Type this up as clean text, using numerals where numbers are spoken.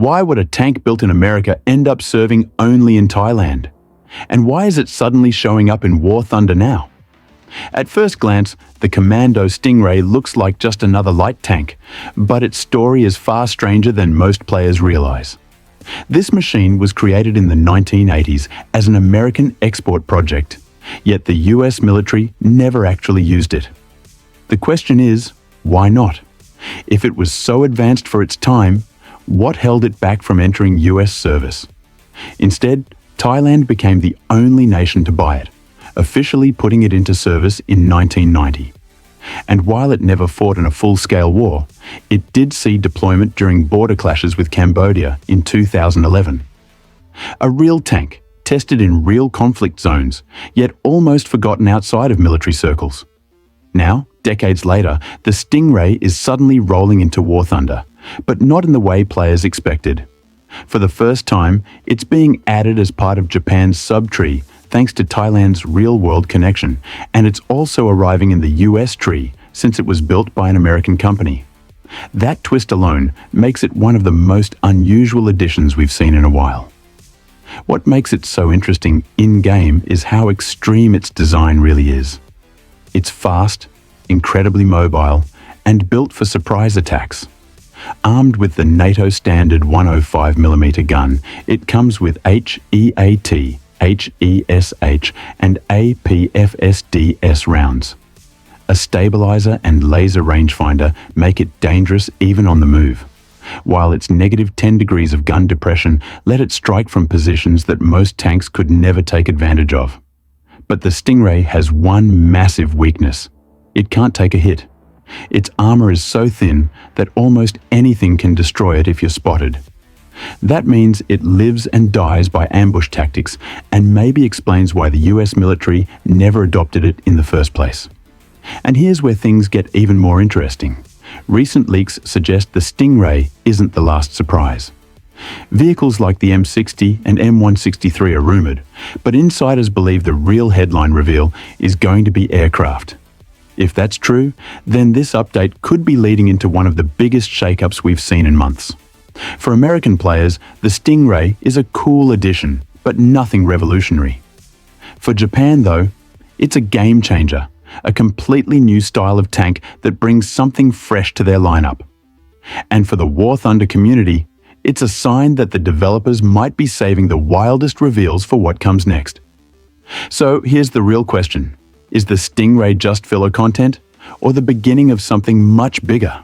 Why would a tank built in America end up serving only in Thailand? And why is it suddenly showing up in War Thunder now? At first glance, the Commando Stingray looks like just another light tank, but its story is far stranger than most players realize. This machine was created in the 1980s as an American export project, yet the US military never actually used it. The question is, why not? If it was so advanced for its time, what held it back from entering US service? Instead, Thailand became the only nation to buy it, officially putting it into service in 1990. And while it never fought in a full-scale war, it did see deployment during border clashes with Cambodia in 2011. A real tank, tested in real conflict zones, yet almost forgotten outside of military circles. Now, decades later, the Stingray is suddenly rolling into War Thunder, but not in the way players expected. For the first time, it's being added as part of Japan's sub-tree thanks to Thailand's real-world connection, and it's also arriving in the US tree since it was built by an American company. That twist alone makes it one of the most unusual additions we've seen in a while. What makes it so interesting in-game is how extreme its design really is. It's fast, incredibly mobile, and built for surprise attacks. Armed with the NATO standard 105mm gun, it comes with HEAT, HESH, and APFSDS rounds. A stabilizer and laser rangefinder make it dangerous even on the move, while its -10 degrees of gun depression let it strike from positions that most tanks could never take advantage of. But the Stingray has one massive weakness. It can't take a hit. Its armor is so thin that almost anything can destroy it if you're spotted. That means it lives and dies by ambush tactics, and maybe explains why the US military never adopted it in the first place. And here's where things get even more interesting. Recent leaks suggest the Stingray isn't the last surprise. Vehicles like the M60 and M163 are rumored, but insiders believe the real headline reveal is going to be aircraft. If that's true, then this update could be leading into one of the biggest shakeups we've seen in months. For American players, the Stingray is a cool addition, but nothing revolutionary. For Japan, though, it's a game changer, a completely new style of tank that brings something fresh to their lineup. And for the War Thunder community, it's a sign that the developers might be saving the wildest reveals for what comes next. So here's the real question. Is the Stingray just filler content, or the beginning of something much bigger?